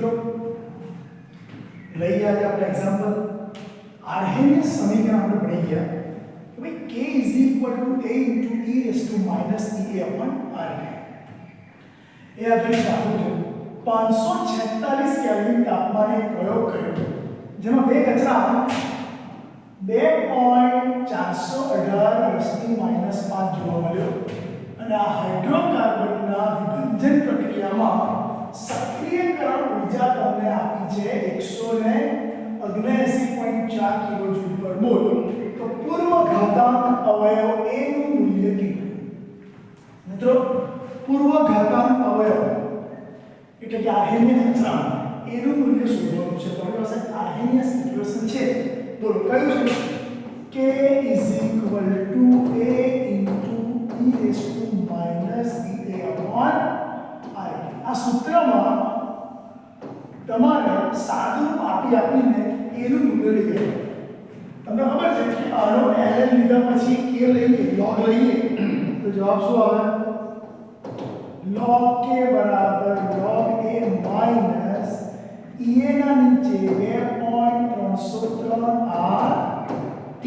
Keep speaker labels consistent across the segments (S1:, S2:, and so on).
S1: મિત્રો લઈએ આજે આપણે એક્ઝામ્પલ આર્હેનિયસ સમીકરણ આપણે ભણી ગયા કે ભાઈ k a × e −ea/r એ આપણે ચાલુ છે 546 કેલ્વિન તાપમાને પ્રયોગ કર્યો જેમાં બે કચરા 2.418 × 10⁻5 જોવા મળ્યો અને આ હાઇડ્રોકાર્બનના વિભંજન પ્રક્રિયામાં સક્રિયકરણ ઉર્જા તમને આપી છે 179.4 kJ/mol તો પૂર્વ ઘાતાંક અવયવ A નું મૂલ્ય કેટલું મિત્રો પૂર્વ ઘાતાંક અવયવ એટલે કે આર્હેનિયસ અચળાંક A નું મૂલ્ય શોધવાનું છે તો આપણી પાસે આર્હેનિયસ ઇક્વેશન છે બોલો કયું છે k = a × e−ea/r આ સૂત્રમાં તમારે સાદુરૂપ આપીને a નું મૂલ્ય લઈ લેવાનું તમને ખબર છે કે આનો ln લીધા પછી k લઈએ log લઈએ તો જવાબ શું આવે log k = log a minus ea ના નીચે 2.303 r t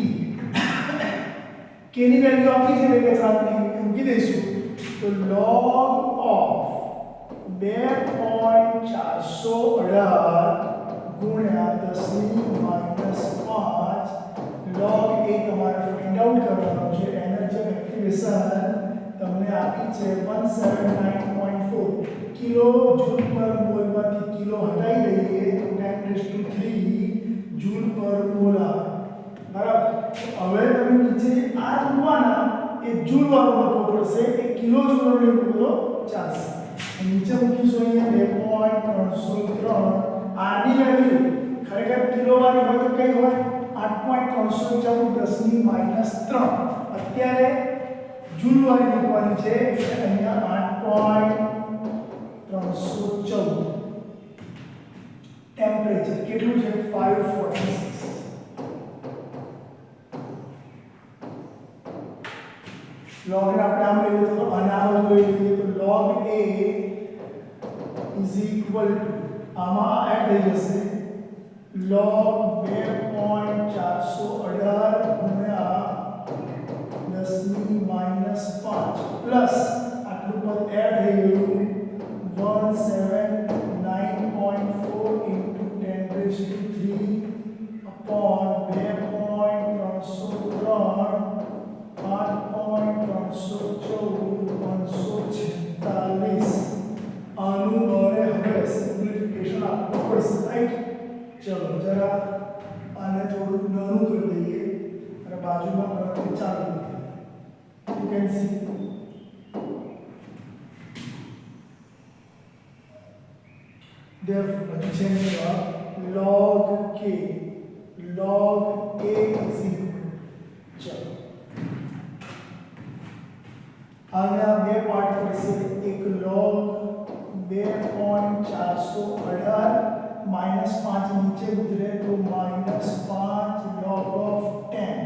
S1: k ની વેલ્યુ આપી છે બે કચરાની મૂકી દઈશું તો log of 2.418 ગુણ્યા 10⁻5 log a તમારે ફાઇન્ડ આઉટ કરવાનો છે એનર્જી ઓફ એક્ટિવેશન તમને આપી છે 179.4 કિલો જૂલ પર મોલ માંથી કિલો હટાવી દઈએ તો 10⁻³ જૂલ પર મોલ આવે બરાબર હવે તમે નીચે આ મૂકવાના એ જૂલ વાળો મૂકવો પડશે એ કિલો જૂલ વાળો મૂકો ચાલશે નીચે મૂકીશું અહીંયા 2.303 r ની વેલ્યુ ખરેખર કિલો વાળી હોય તો કઈ હોય 8.314 10⁻³ અત્યારે જૂલ વાળી મૂકવાની છે એટલે અહીંયા 8.314 ટેમ્પરેચર કેટલું છે 546 log ને આપણે આમ લઈએ તો અને આ બાજુ લઈ લઈએ તો log a = આમાં એડ થઈ જશે log 2.418 ગુણ્યા 10⁻5 પ્લસ આટલું પદ એડ થઈ ગયું 179.4 × 10⁻³ upon 8.314 આનું દોરે હવે સિમ્પ્લિફિકેશન આપવું પડશે રાઈટ ચલો જરા આને થોડું નાનું કરી દઈએ અને બાજુમાં ગણતરી ચાલુ કરીએ યુ કેન સી therefore પછી છે log k log a is equal ચલો आगे आप બે પાર્ટ પડશે એક log 2.418 -5 નીચે ઉતરે તો -5 log of 10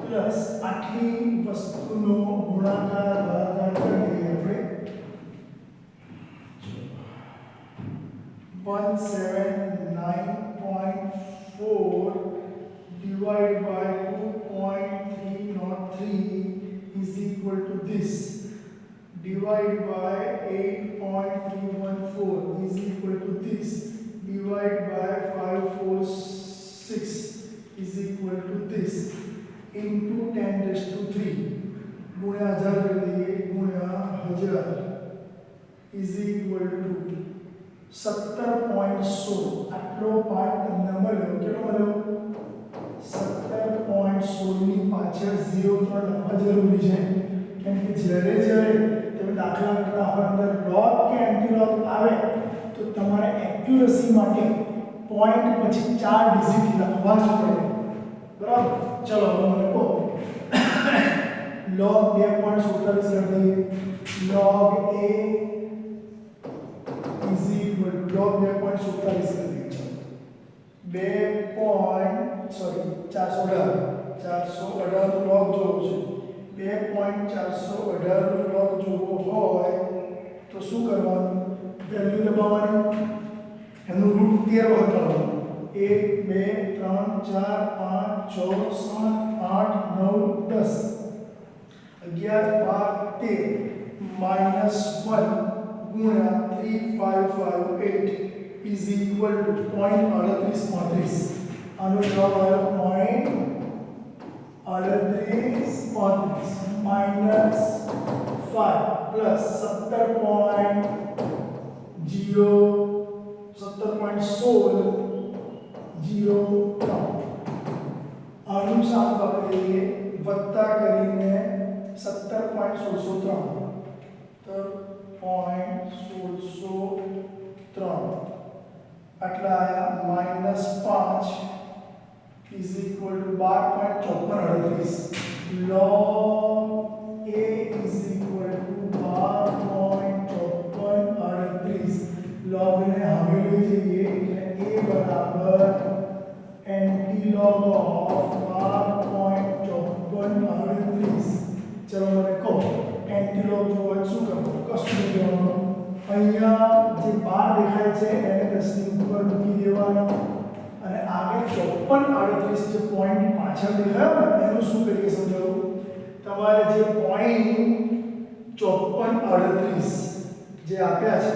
S1: પ્લસ આટલી વસ્તુનો ગુણાકાર ભાગાકાર કરી દઈએ આપણે 179.4 divided by 2.303 is equal to this divided by 8.314 is equal to this divided by 546 is equal to this into 10⁻³ गुणा 1000 कर दिए गुणा 1000 is equal to 17.16 આટલો પાર્ટ તમને મળ્યો કેટલો મળ્યો 17.16 ની પાછળ 0 પણ લખવા જરૂરી છે કેમ કે જ્યારે તમે દાખલા કરતા હોય અંદર log કે એન્ટીલોગ આવે તો તમારે એક્યુરસી માટે પોઈન્ટ પછી 4 ડિજિટ લખવા જ પડે બરાબર ચલો હવે મને કહો log 2.47 કરી દઈએ log a is equal to log 2.47 કરી દઈએ 418 નો log જોવો છે 2.418 નો log જોવો હોય તો શું કરવાનું વેલ્યુ દબાવવાની, એનું રૂટ 13 વખત કરવાનું. 1 2 3 4 5 6 7 8 9 10 11 12 13 -1 ગુણ્યા 3558 ઇઝ ઇક્વલ ટુ 0.3835. આનો જવાબ આવ્યો 0.3835 માઇનસ 5 પ્લસ 17.16 આનું સાફ આપણે લઈએ વત્તા કરીને 17.1603 તો 0.1603 આટલા આયા -5 is equal to 12.5438 log a is equal to 12.5438 log ને હવે લઈ જઈએ એટલે a બરાબર antilog of 12.5438. ચલો મને કહો antilog જોવા શું કરવું? કશું નહીં કરવાનું. અહીંયા જે 12 દેખાય છે એને 10 ની ઉપર મૂકી દેવાનો અને આગળ 5438 જે પોઈન્ટ પાછળ દેખાયો ને એનું શું કરીએ સમજાવું. તમારે જે પોઈન્ટ 5438 જે આપ્યા છે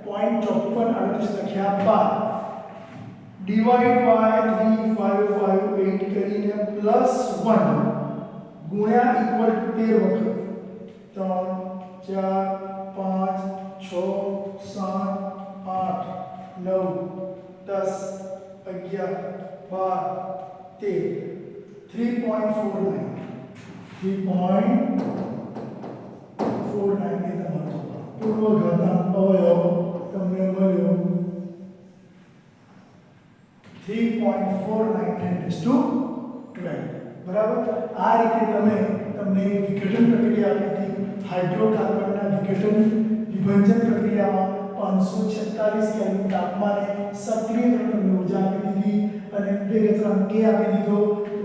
S1: પોઈન્ટ 5438 લખ્યા બાદ ડિવાઇડ બાય 3558 કરીને પ્લસ 1 ગુણ્યા ઇક્વલ ટુ 13 વખત 11 12 13 3.49 એ તમારો પૂર્વઘાતના અવયવ તમને મળ્યો 3.49 બરાબર. આ રીતે તમને વિઘટન પ્રક્રિયા આપી હતી. હાઇડ્રોકાર્બનના વિઘટન વિભંજન પ્રક્રિયામાં 546 કેલ્વિન તાપમાને સક્રિય દ્રવ્યની ઊર્જા આપી દીધી અને વેગતરણ k આપી દીધો.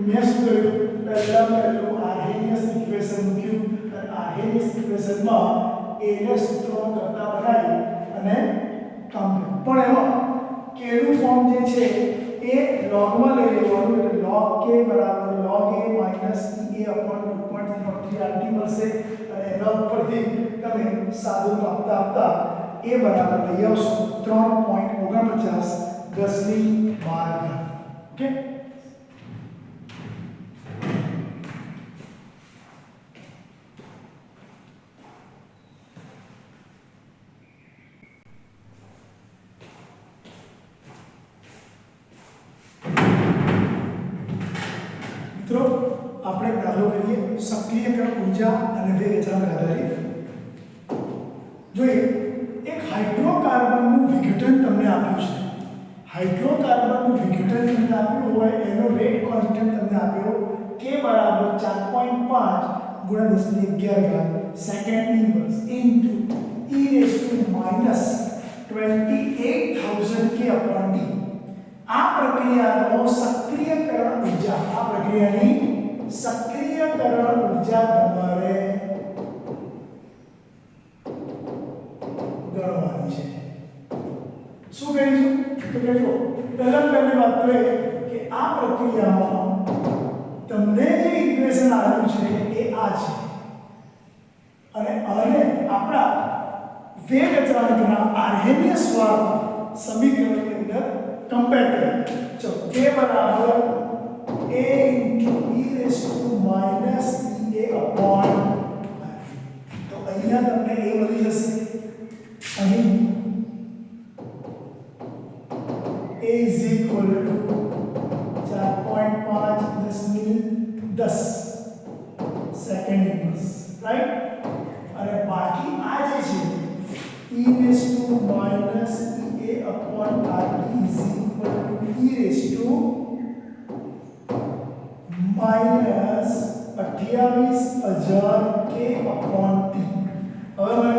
S1: મેં શું કર્યું? પહેલું આર્હેનિયસ ઇક્વેશન મૂક્યું અને આર્હેનિયસ ઇક્વેશનમાં a ને સૂત્રોનો કરતા બનાવી અને કામ કર્યું. પણ એમાં k નું ફોર્મ જે છે એ લોગમાં લઈ લેવાનું એટલે log k બરાબર log a minus e a upon 2.03 RT મળશે અને એના ઉપરથી તમે સાદું આપતા આપતા a બરાબર લઈ આવશો 3.49 10^12. ઓકે. મિત્રો આપણે દાખલો કરીએ સક્રિયકરણ ઊર્જા અને વેગ અચળાંક આધારિત. જોઈએ એક હાઇડ્રોકાર્બનનું વિઘટન તમને આપ્યું છે. હાઇડ્રોકાર્બનનું વિઘટન તમને આપ્યું હોય એનો રેટ કોન્સ્ટન્ટ તમને આપ્યો k બરાબર 4.5 ગુણ્યા 10^11 second inverse into e raised to minus 28,000 k upon t. આ પ્રક્રિયાનો સક્રિયકરણ ઊર્જા આ પ્રક્રિયાની સક્રિયકરણ ઊર્જા તમારે ગણવાની છે. શું કરીશું તો કહો પહેલી વાત તો એ કે આ પ્રક્રિયામાં તમને જે ઇક્વેશન આવ્યું છે એ આ છે અને આપણા વેગ અચળાંકના આર્હેનિયસ વાળા સમીકરણની અંદર कंपेयर करें. चलो k बराबर a into e raised to minus e a upon तो અહીંયા તમને a મળી જશે. અહીં a is equal to 4.5 second inverse right. અને બાકી આ જે છે e raised to minus e a upon rt is equal to e raised to minus 28,000 k upon t. હવે મને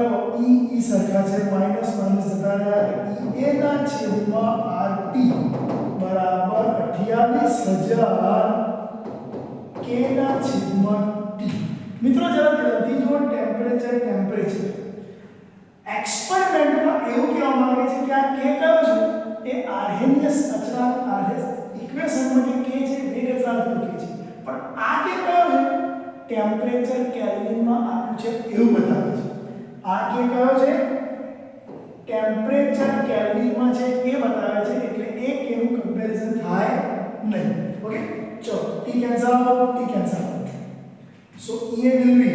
S1: e સરખા છે માઈનસ જતા રહ્યા e a ના છેદમાં rt બરાબર 28,000 k ના છેદમાં t. મિત્રો જરા ધ્યાનથી જુઓ ટેમ્પરેચર એક્સપેરિમેન્ટમાં એવું છે કે આ કે કયો છે એ આર્હેનિયસ અચળાંક આર્હેનિયસ ઇક્વેશનમાં કે છે વેગ અચળાંકનો કે છે પણ આ કે કયો છે ટેમ્પરેચર કેલ્વિનમાં આપ્યું છે એવું બતાવે છે આ કે કયો છે ટેમ્પરેચર કેલ્વિનમાં છે એ બતાવે છે એટલે એ કેનું કમ્પેરિઝન થાય નહીં ઓકે ચલો t cancel out so E will be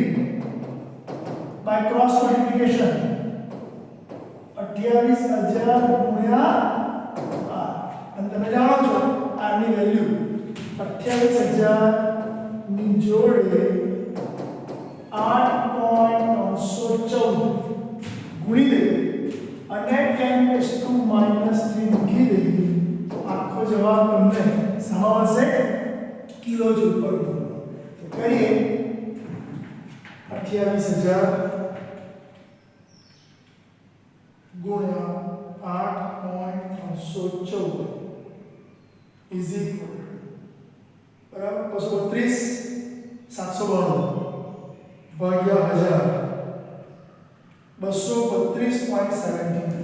S1: by cross multiplication 28000 ગુણ્યા r અને તમે જાણો છો r ની વેલ્યુ 28000 ની જોડે 8.914 ગુણી દે અને 10⁻³ મૂકી દઈએ તો આખો જવાબ તમને સામા મળશે કિલો જૂલ પર મોલ તો કરીએ 28000 ગુણ્યા 8.914 ઇઝ ઇક્વલ બરાબર 232 792 ભાગ્યા 1000 232.73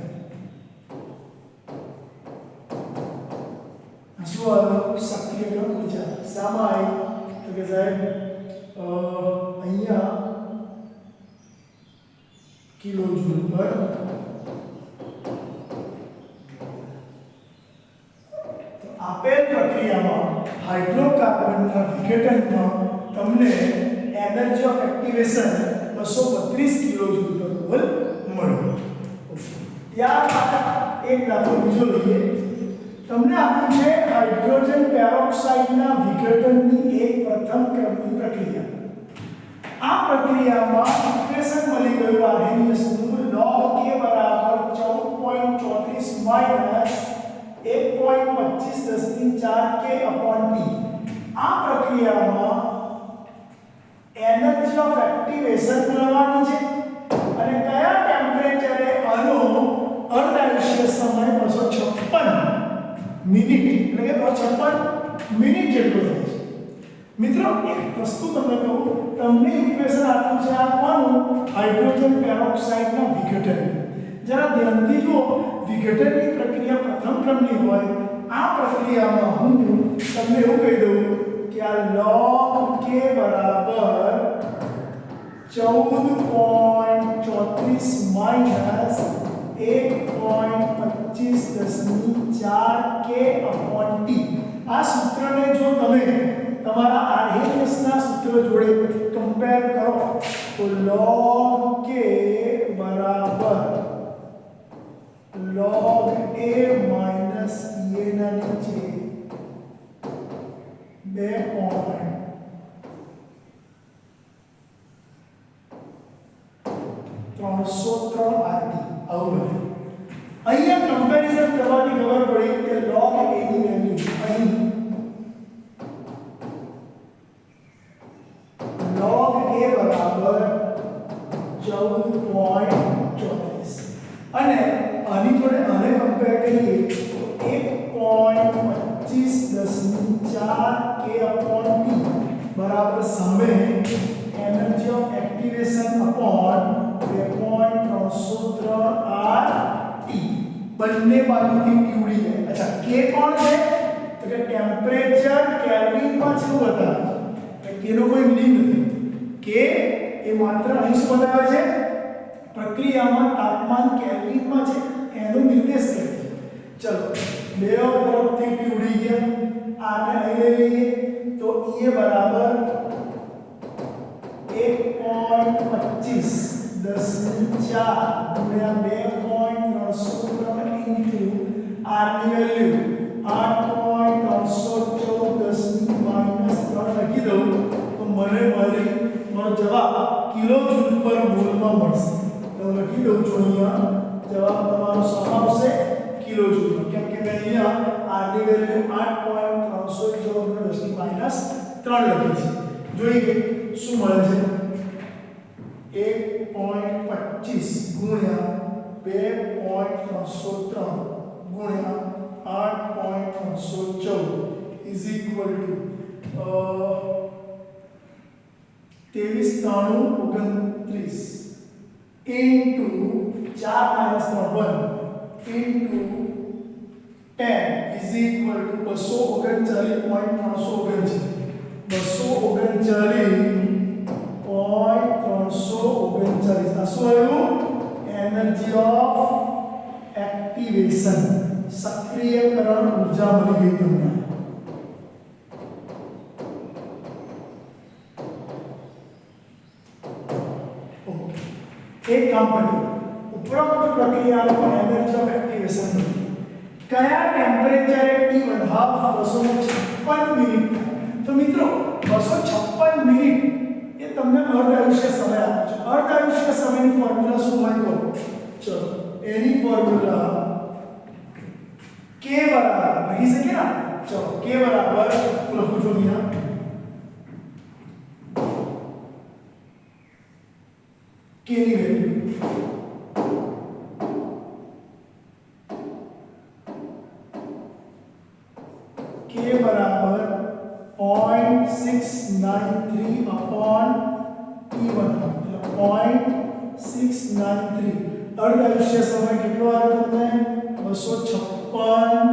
S1: શું સક્રિય ઊર્જા સામા આવી તો કે સાહેબ અહીંયા કિલો જૂલ પર આપેલ પ્રક્રિયામાં હાઇડ્રોકાર્બનના વિઘટનમાં તમને energy of activation 232 kilo joule પર મોલ મળ્યો ત્યારબાદ એક દાખલો બીજો લઈએ તમને આપ્યું છે હાઇડ્રોજન પેરોક્સાઇડના વિઘટનની એક પ્રથમ ક્રમની પ્રક્રિયા આ પ્રક્રિયામાં ઇક્વેશન મળી ગયું આર્હેનિયસનું log k બરાબર 14.34 માઈનસ 1.25 10⁴ k upon t આ પ્રક્રિયામાં એનર્જી ઓફ એક્ટિવેશન મેળવવાની છે અને કયા ટેમ્પરેચરે આનો અર્ધાયુષ્ય સમય 256 મિનિટ એટલે કે 256 મિનિટ જેટલો થાય છે મિત્રો એક વસ્તુ તમને કહું તમને ઇક્વેશન આપ્યું છે આ કોનું હાઇડ્રોજન પેરોક્સાઇડના વિઘટન જરા ધ્યાનથી જુઓ વિઘટનની પ્રક્રિયા પ્રથમ ક્રમની હોય આ પ્રક્રિયામાં હું તમને એવું કહી દઉં કે આ log k બરાબર 14.34 માઈનસ 1.25 10⁴ k upon t આ સૂત્રને જો તમે તમારા આર્હેનિયસના સૂત્ર જોડે કમ્પેર કરો તો log k બરાબર log a minus e ના નીચે 2.303 RT આવું બને અહીંયા કમ્પેરિઝન કરવાની ખબર પડી કે log a ની વેલ્યુ અહીં log a બરાબર 14.34 અને આની જોડે આને કમ્પેર કરીએ તો 1.25 10⁴ k upon t બરાબર સામે energy of activation upon 2.303 RT બંને બાજુથી t ઉડી જાય અચ્છા k કોણ છે તો કે ટેમ્પરેચર કેલ્વિનમાં શું બતાવે છે કે નો કોઈ મીનિંગ નથી k એ માત્ર અહીં શું બતાવે છે પ્રક્રિયામાં તાપમાન કેલ્વિનમાં છે એનો નિર્દેશ કરે છે ચલો બે તરફથી t ઉડી ગયા આને અહીં લઈ લઈએ તો E બરાબર 1.25 10⁴ ગુણ્યા 2.303 ઇન્ટુ r ની વેલ્યુ 8.914 10⁻³ લખી દઉં તો મને મારો જવાબ કિલો જૂલ પર મોલમાં મળશે તો લખી દઉં છું અહીંયા જવાબ તમારો શું આવશે કિલો જૂલ કેમ કે મેં અહીંયા r ની વેલ્યુ 8.914 10⁻³ લખી છે જોઈએ શું મળે છે 1.25 ગુણ્યા 2.303 ગુણ્યા 8.914 is equal to 23 3 29 into 4 - 3 1 into 10 is equal to 239.339 239.339 આ શું આવ્યું એનર્જી ઓફ એક્ટિવેશન સક્રિયકરણ ઊર્જા મળી ગઈ તમને एक काम करिए उपरोक्त प्रक्रियाનો એનર્જી ઓફ એક્ટિવેશન કયા ટેમ્પરેચરે T1 હાફ 256 મિનિટ તો મિત્રો 256 મિનિટ એ તમને અર્ધ આયુષ્ય સમય આપે છે અર્ધ આયુષ્ય સમયની ફોર્મ્યુલા શું હોય તો ચલો એની ફોર્મ્યુલા k બરાબર લખી શકીએ ને ચલો k બરાબર લખું છું અહીંયા k ની વેલ્યુ k बराबर 0.693 अपॉन T1 मतलब 0.693 अर्ध आयुष्य समय कितना आया तुमने 256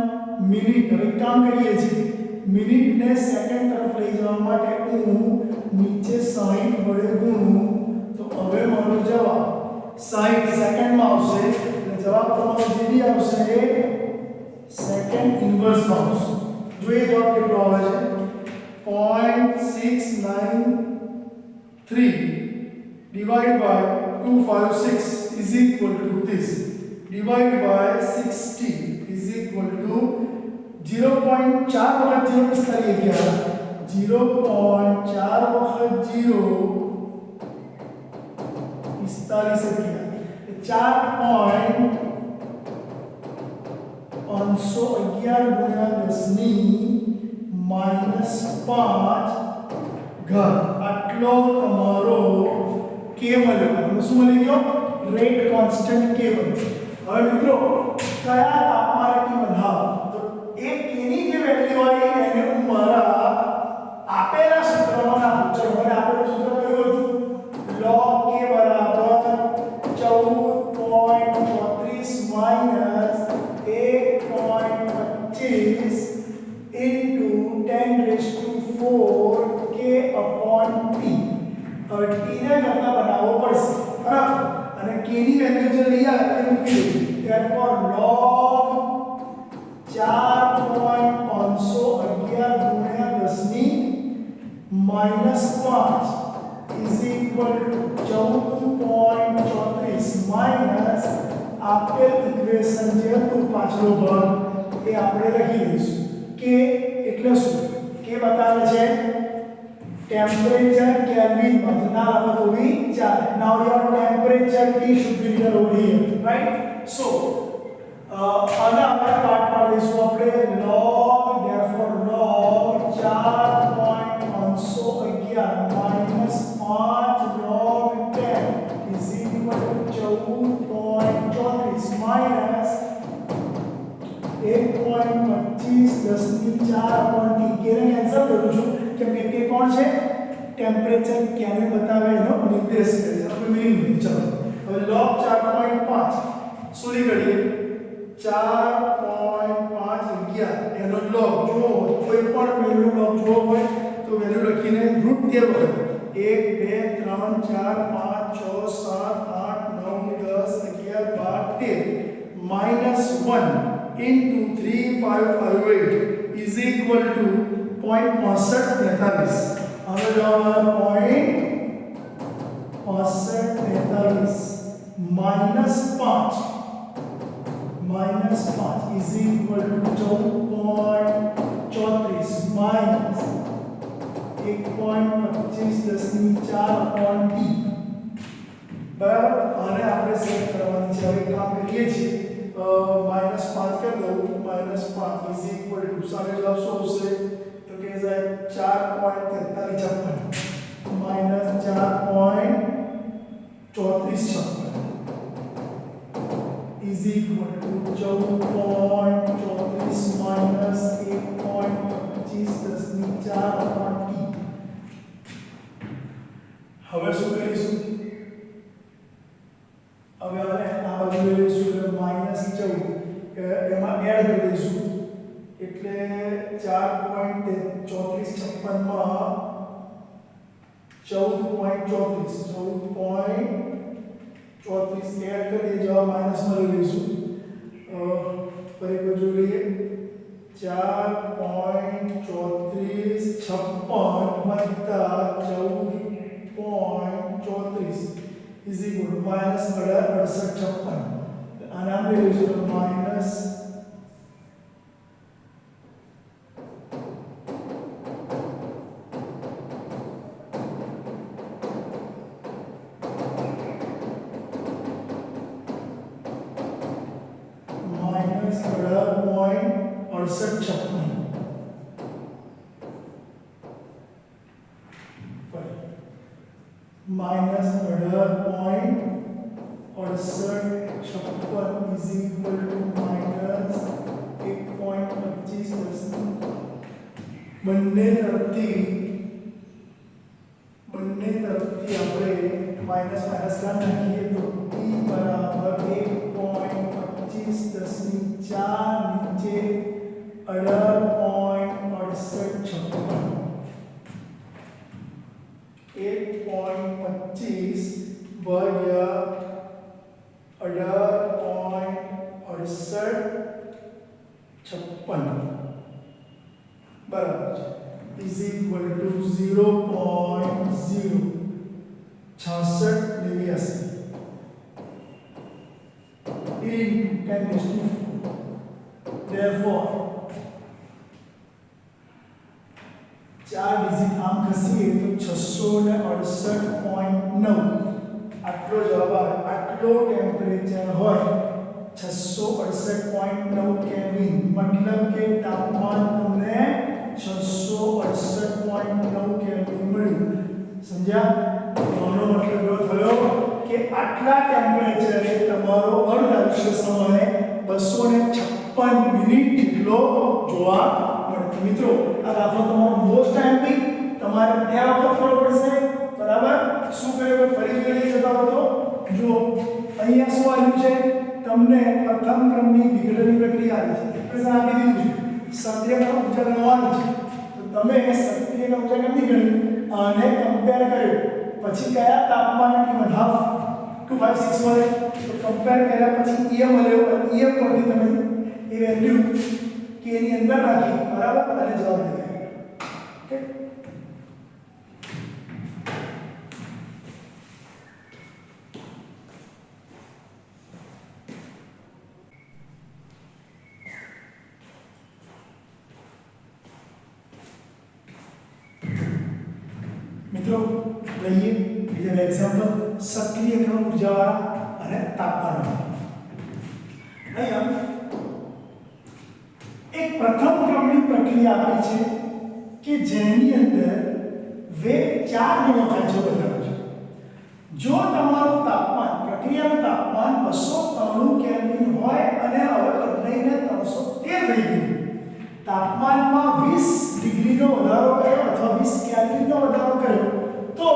S1: मिनिट હવે કામ કરીએ છીએ મિનિટ ને સેકન્ડ તરફ લઈ જવા માટે હું નીચે 60 વડે ગુણું તો હવે મારો જવાબ 60 સેકન્ડમાં આવશે અને જવાબ તમારો જે બી આવશે એ સેકન્ડ ઇન્વર્સમાં આવશે જોઈએ જવાબ કેટલો આવે છે 0.693 divided by 256 is equal to this divided by 60 is equal to 0.4 વખત 0 કરીએ क्या 0.4 વખત 0 45 से किया 4.511 गुण્યા 10 ની -5 ઘન આટલો તમારો k મળ્યો તમને શું મળી ગયો રેટ કોન્સ્ટન્ટ k મળ્યો હવે મિત્રો કયા તાપમાને T1 હાફ તો એ k ની જે વેલ્યુ હોય એને હું મારા આપેલા સૂત્રમાં નાખું ચલો મને આપેલું સૂત્ર કયું હતું log k બરાબર 14.34 minus 1.25 into 10 raised to 4 k upon t હવે t ને કરતા બનાવવો પડશે બરાબર અને k ની વેલ્યુ જે લઈ આવે તે મૂકી દઈએ therefore log 4.511 ગુણ્યા 10 ની -5 is equal to 14.34 minus આપેલ ઇક્વેશન જે હતું પાછલો ભાગ એ આપણે લખી દઈશું કે એટલે શું કે બતાવે છે ટેમ્પરેચર કેલ્વિન માં ના લખો તો બી ચાલે now your temperature T should be written over here right so આના આપણે પાર્ટ પાડીશું આપણે log therefore log 4.511 minus 5 log 10 is equal to 14.34 minus 1.25 10 ની 4 upon t કે ને કેન્સલ કરું છું કેમ કે કે કોણ છે ટેમ્પરેચર ક્યારે બતાવે એનો નિર્દેશ કરે છે આપણે મીનિંગ ચલો હવે log 4.5 શું નીકળીએ 4.511 એનો log જો કોઈ પણ વેલ્યુ log જો હોય તો વેલ્યુ લખીને route table 1 2 3 4 5 6 7 8 9 10 11 12 13 -1 into 3558 is equal to 0.6543 હવે જવાબ 0.6543 -5 is equal to 14.34 minus 1.25 10 ની 4 upon t બરાબર આને આપણે સેટ કરવાની છે હવે કામ કરીએ છીએ -5 कर दो -5 is equal to सारे जवाब શું આવશે તો કે જાય 4.4356 minus 4.3456 is equal to 14.34 minus 1.25 10 ની 4 upon t હવે શું કરીશું હવે આ બાજુ લઈશું -14 એમાં એડ કરી દઈશું એટલે 4.3456 માં 14.34 એડ કરી જવાબ માઈનસમાં લઈ લઈશું ફરી એકવાર જોઈ લઈએ 4.3456 વત્તા 14.34 is equal to minus 18.56 આને આપણે લઈશું minus minus 18.6856 is equal to minus 1.25 બંને તરફથી આપણે માઈનસ માઈનસ કરી નાખીએ તો t બરાબર 1.25 નીચે 18.6856 1.25 ભાગ્યા 18.6856 બરાબર છે is equal to 0.06682 into 10⁻⁴. Therefore 4 digit આમ ખસીએ તો 668.9 આટલો જવાબ આવે આટલો ટેમ્પરેચર હોય 668.9 કેલ્વિન મતલબ કે તાપમાન તમને 668.9 કેલ્વિન મળ્યું સમજ્યા આનો મતલબ એવો થયો કે આટલા ટેમ્પરેચરે તમારો અર્ધ આયુષ્ય સમય 256 મિનિટ જેટલો જોવા મળે મિત્રો આ દાખલો તમારો મોસ્ટ આઈએમપી તમારે ત્યાં વખત ખબર પડશે બરાબર શું કર્યું ફરી જોઈ જતા હતો જો અહીંયા શું આવ્યું છે તમને પ્રથમ ક્રમની વિઘટનની પ્રક્રિયા આવી છે એક્સપ્રેશન આપી દીધું છે સક્રિય ઉર્જા ગણવાની છે તો તમે સક્રિય ઉર્જા કેમની ગણી અને કમ્પેર કર્યો પછી કયા તાપમાને કિંમત હાફ 256 મળે તો કમ્પેર કર્યા પછી EM મળ્યો અને EM પરથી તમે એ વેલ્યુ કે એની અંદર રાખી બરાબર અને જવાબ લઈ ઓકે મિત્રો લઈએ બીજા એક્ઝામ્પલ સક્રિય ક્રમ ઉર્જાવાળા અને તાપમાન અહીંયા એક પ્રથમ ક્રમની પ્રક્રિયા આપી છે કે જેની અંદર વેગ 4 ગણો થાય છે બતાવ્યો છે જો તમારું તાપમાન પ્રક્રિયાનું તાપમાન 293 કેલ્વિન હોય અને હવે બદલાઈને 313 થઈ ગયું તાપમાનમાં 20 ડિગ્રીનો વધારો કર્યો અથવા 20 કેલ્વિનનો વધારો કર્યો તો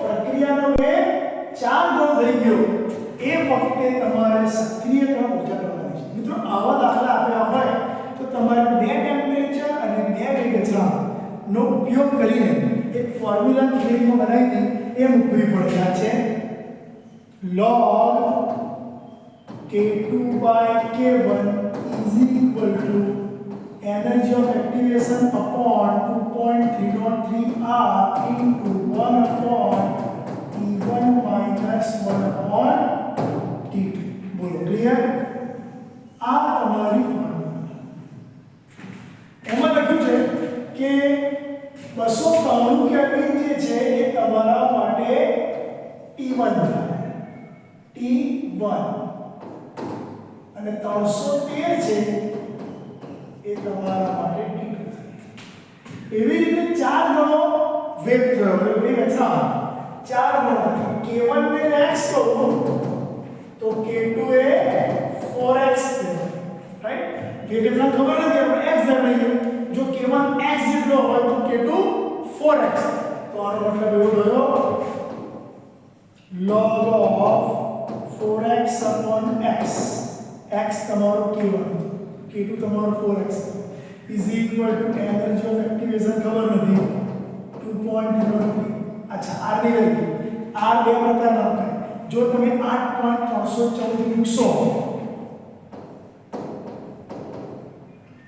S1: પ્રક્રિયાનો વેગ 4 ગણો થઈ ગયો એ વખતે તમારે સક્રિય ક્રમ ઉર્જા કરવાની છે મિત્રો આવા દાખલા આપ્યા હોય તો તમારે બે ટેમ્પરેચર અને બે વેગ અચળાંકનો ઉપયોગ કરીને એક ફોર્મ્યુલા થિયરીમાં બનાવીને એ મૂકવી પડે આ છે log k2/k1 is equal to energy of activation upon 2.303 R into 1 upon T1 minus 1 upon T2 બોલો ક્લિયર આ તમારી એમાં લખ્યું છે કે 293 કેલ્વિન જે છે એ તમારા માટે T1 થાય T1 અને 313 છે એ તમારા માટે T2 એવી રીતે 4 ગણો વેગ થયો વેગ અચળાંક 4 ગણો k1 ને x કહું તો k2 એ 4x થયો રાઈટ વેગ અચળાંક ખબર નથી આપણે x જાણી લઈએ જો k1 x જેટલો હોય તો k2 4x તો આનો મતલબ એવો થયો log of 4x upon x x તમારો k1 K2 તમારો 4x is equal to energy of activation ખબર નથી 2.03. અચ્છા આર ની વેલ્યુ આર બે પ્રકારના હોય. જો તમે 8.314 મૂકશો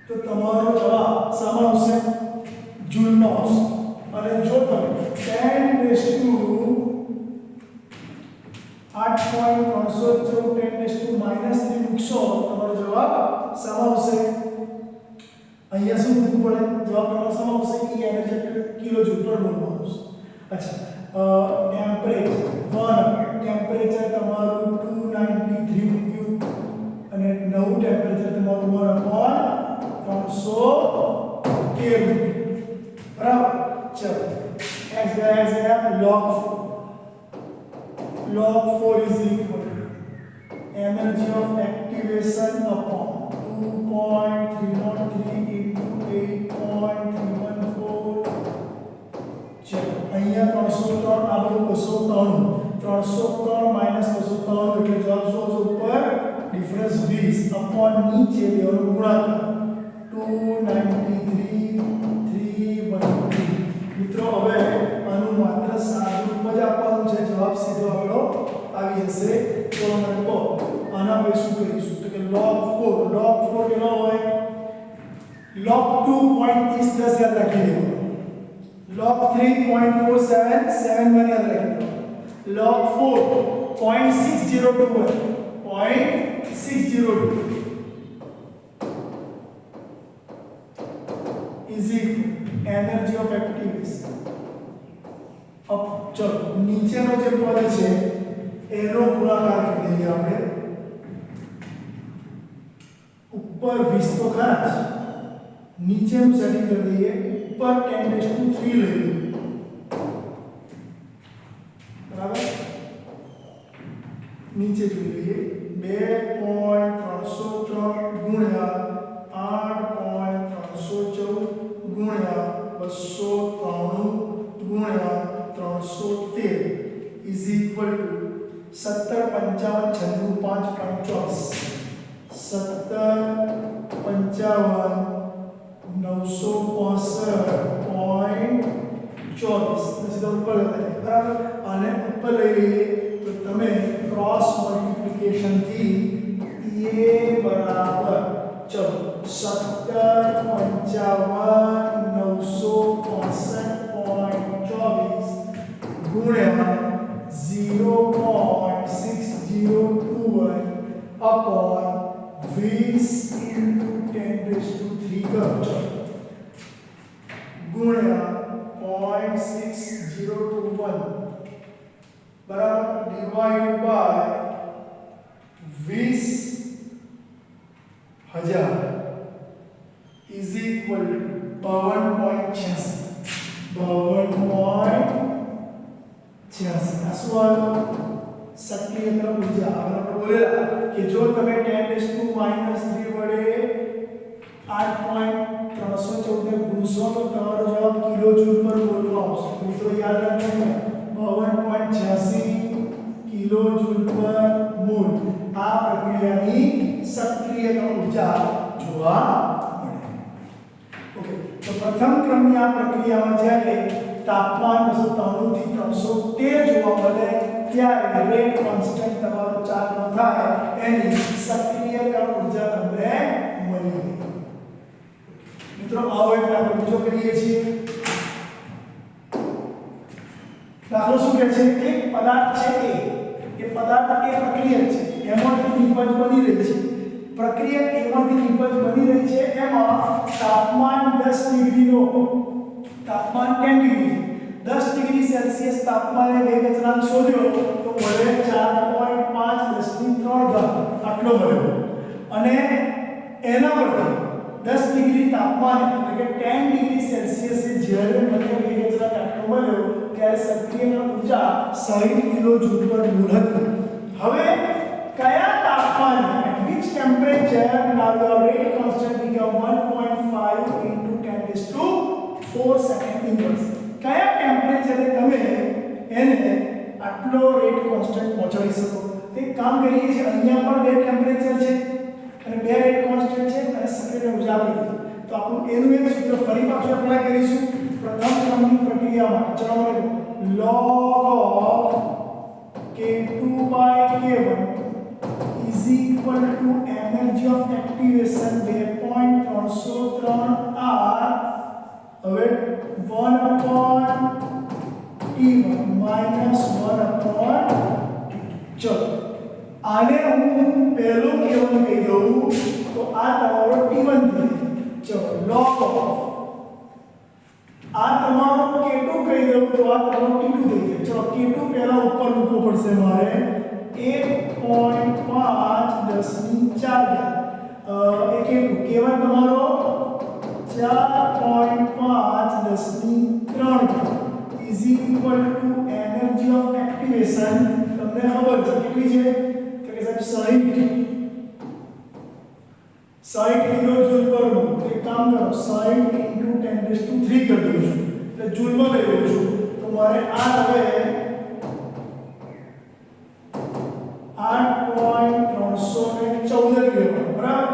S1: તો તમારો જવાબ શામાં આવશે? જૂલમાં આવશે. અને જો તમે 10 -3 મૂકશો તમારો જવાબ શામાં આવશે? અહીંયા શું મૂકવું પડે? જવાબ તમારો શામાં આવશે? E એનર્જી કિલો જૂલ પર મોલમાં આવશે. અચ્છા ટેમ્પરેચર તમારું 293 મૂક્યું અને નવું ટેમ્પરેચર તમારું 1/313 બરાબર. ચલો x ગયા log 4 is equal to energy of activation upon 2.303 into 8.314. ચલો અહીંયા 303 આ બધું 293 303 - 293 એટલે જવાબ શું આવશે? ઉપર ડિફરન્સ 20 અપોન નીચે બેનો ગુણાકાર 293,313. મિત્રો હવે આનું માત્ર સાદું રૂપ જ આપવાનું છે. જવાબ સીધો આપણો આવી જશે. તો મને કહો આના પર શું કરીશું? તો કે log 4 કેટલો હોય? log 2.30 10 યાદ રાખી લેવાનું. log 3.47 7 1 યાદ રાખી લેવાનું. log 4.602 હોય 0.602 is equal energy of activation. अब चलो नीचेનો જે પદ છે એનો ગુણાકાર કરી દઈએ આપણે. ઉપર 20 તો ખરા જ, નીચેનું સેટિંગ કરી દઈએ. ઉપર 10⁻³ લઈ લઈએ બરાબર. નીચે જોઈ લઈએ 2.303 ગુણ્યા 8.314 ગુણ્યા 293 ગુણ્યા 313 ઇઝ ઇક્વલ ટુ 17 55 96 5 965.24 ઉપર બરાબર. અને ઉપર લઈ લઈએ તો તમે ક્રોસ મલ્ટીપ્લિકેશન થી a બરાબર ચલો 17 55 965.24 ગુણ્યા 0.6021 upon 20 into 10⁻³ કરો ગુણ્યા 0.6021 બરાબર divide by 20,000 is equal to 52.86. આ શું આવ્યું? સક્રિય ઉર્જા. આપણે બોલેલા કે જો તમે 10⁻³ વડે 8.314 ને ગુણશો તો તમારો જવાબ કિલો જૂલ પર મોલમાં આવશે. મિત્રો યાદ રાખજો 52.86 કિલો જૂલ પર મોલ. આ પ્રક્રિયાની સક્રિય ઉર્જા જોવા મળે. ઓકે, તો પ્રથમ ક્રમની આ પ્રક્રિયામાં જ્યારે તાપમાન 293 થી 313 જોવા મળે ત્યારે રેટ કોન્સ્ટન્ટ તમારો ચાલુ થાય એની સક્રિયકરણ ઉર્જા તમને મળી. મિત્રો આવો એટલે આપણે બીજો કરીએ છીએ. દાખલો શું કહે છે? એક પદાર્થ છે એ પદાર્થ એ પ્રક્રિયક છે, એમાંથી નિપજ બની રહી છે. પ્રક્રિયક એમાંથી નિપજ બની રહી છે, એમાં તાપમાન 10 ડિગ્રીનો તાપમાન 10 ડિગ્રી 10 ડિગ્રી સેલ્સિયસ તાપમાને વેગ અચળાંક શોધ્યો તો મળે 4.5 10⁻³ આટલો મળ્યો. અને એના પરથી 10 ડિગ્રી તાપમાન એટલે કે 10 ડિગ્રી સેલ્સિયસે જ્યારે મને વેગ અચળાંક આટલો મળ્યો ત્યારે સક્રિય ઉર્જા 60 કિલો જૂલ પર મોલ હતી. હવે કયા તાપમાન at which temperature now your rate constant become 1.5 into 10⁻⁴ second inverse. કયા ટેમ્પરેચરે તમે એને આટલો રેટ કોન્સ્ટન્ટ પહોંચાડી શકો? એક કામ કરીએ છીએ, અહીંયા પણ બે ટેમ્પરેચર છે અને બે રેટ કોન્સ્ટન્ટ છે અને સક્રિય ઊર્જા આપી દીધી તો આપણું એનું એક સૂત્ર ફરી પાછું એપ્લાય કરીશું પ્રથમ ક્રમની પ્રક્રિયા માટે ચલો મને log of k2 by k1 is equal to energy of activation 2.303 r હવે 1 upon t1 minus 1 upon ચલો આને હું પહેલું k1 કહી દઉં તો આ તમારો t1 થઈ ચલો log of આ તમારો k2 કહી દઉં તો આ તમારો t2 થઈ જાય ચલો k2 પહેલા ઉપર મૂકવો પડશે મારે 1.5 10 ની 4 એ k2 k1 તમારો 4.5 10 ની 3 is equal to energy of activation તમને ખબર છે કેટલી છે તો કે સાહેબ 60 કિલોજૂલ પર મોલ એક કામ કરો 60 into 10⁻³ કરી દઉં છું એટલે જૂલમાં લઈ લઉં છું તો મારે આ હવે 8.314 કિલો બરાબર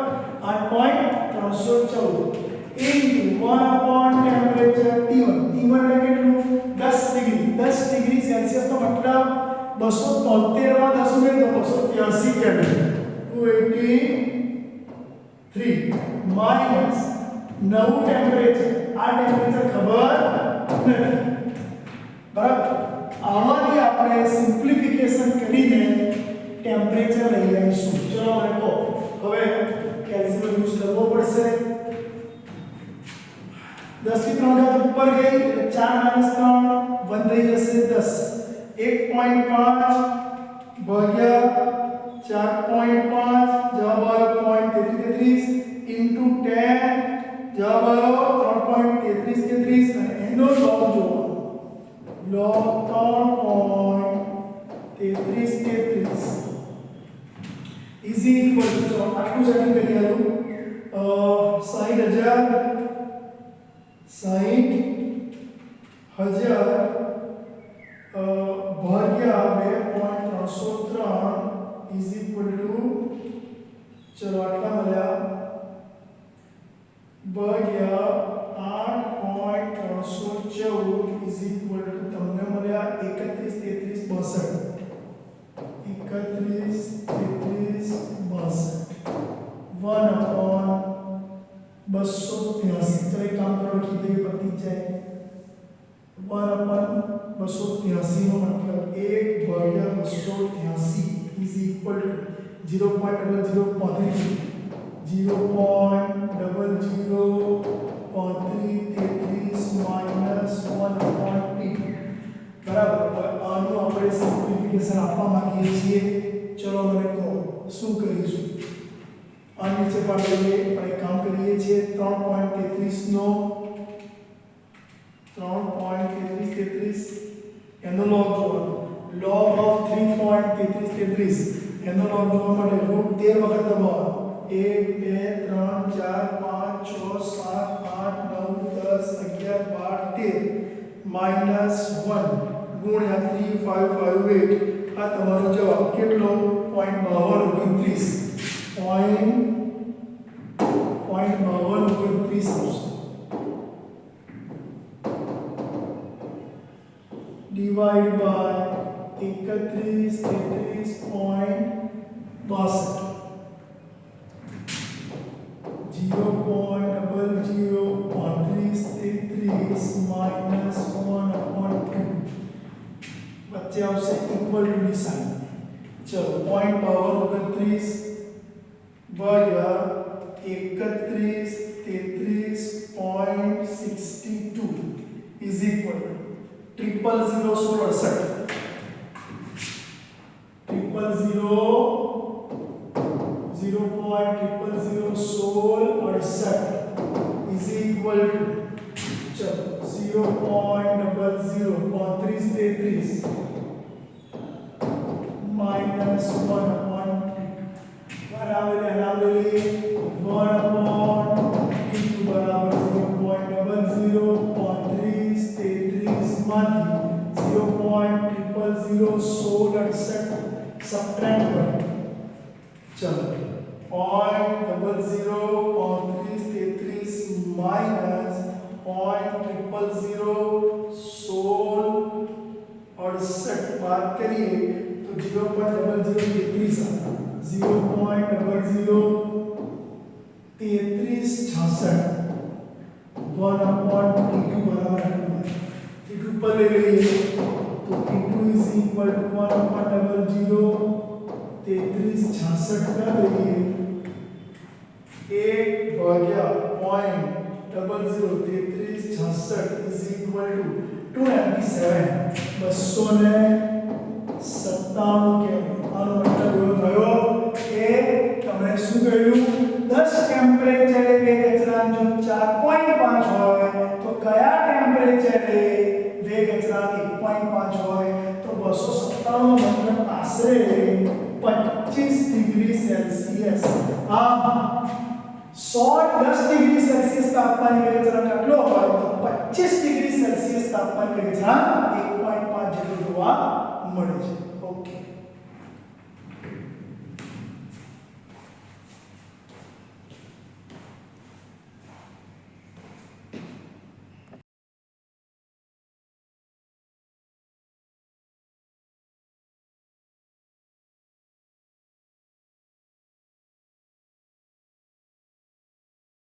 S1: 8.314 into 1 upon temperature T1 T1 એટલે કેટલું 10 ડિગ્રી 10 ડિગ્રી સેલ્સિયસ નો મતલબ 273 માં 10 ઉમેરી દો 283 કેલ્વિન 283 માઇનસ નવું ટેમ્પરેચર આ ટેમ્પરેચર ખબર નથી બરાબર આમાંથી આપણે સિમ્પ્લિફિકેશન કરીને ટેમ્પરેચર લઈ આવીશું ચલો મને કહો હવે કેલ્ક્યુલેટર યુઝ કરવો પડશે 10 થી 3 ઘાત ઉપર ગઈ એટલે 4 - 3 1 થઈ જશે 10 1.5 ભાગ્યા 4.5 જવાબ આવ્યો 0.33 into 10 જવાબ આવ્યો 3.33 અને એનો લોગ જોવાનો લોગ 3.33 is equal to આટલું સેટિંગ કરી આલું 60,000 ભાગ્યા 2.303 is equal to ચલો આટલા મળ્યા ભાગ્યા 8.314 is equal to તમને મળ્યા 31 33 62 1 upon 283 ચલો એક કામ કરો કીધે પતી જાય 1 upon 283 નો મતલબ 1 ભાગ્યા 283 is equal to 0.0033 minus 1 upon t બરાબર આનું આપણે સિમ્પ્લિફિકેશન આપવા માંગીએ છીએ ચલો મને કહો શું કરીશું આ નીચે પાડીએ આપણે કામ કરીએ છીએ 3.33 નો 3.33 એનો લોગ જોવાનો log of 3.33 એનો લોગ જોવા માટે √13 વખત દબાવો 1 2 3 4 5 6 7 8 9 10 11 12 13 -1 ગુણ્યા 3558 આ તમારો જવાબ કેટલો 0.5229 0.5229 divide by 31 0.0033 minus 1 upon 2 बच्चे आपसे इक्वल टू ની સાઇન ચલો 0.5229 ભાગ્યા 31 33.62 is equal to 0.0016 is equal to चलो 0.0033 minus 1 upon बराबर 1 upon t2 बराबर 0.0033 માંથી 0.0016 સબટ્રેક્ટ કરો ચલો 0.0033 માઇનસ 0.00016 બાદ કરીએ તો 0.0033 આવે 0.003366 1/T2 બરાબર T2 પર લઈ લઈએ તો T2 is equal to 1/003366 कर दीजिए 1/003366 is equal to 297 297 કે આનો મતલબ એવો થયો કે તમે શું કહ્યું 10 ટેમ્પરેચરે વેગ અચળાંક જો 4.5 હોય તો કયા ટેમ્પરેચરે વેગ અચળાંક 1.5 હોય તો 297 નો મતલબ આશરે 25 ડિગ્રી સેલ્સિયસ આમ 10 ડિગ્રી સેલ્સિયસ તાપમાન વેગ અચળાંક કેટલો હોય તો 25 ડિગ્રી સેલ્સિયસ તાપમાન વેગ અચળાંક 1.5 જેટલો જોવા મળે છે ઓકે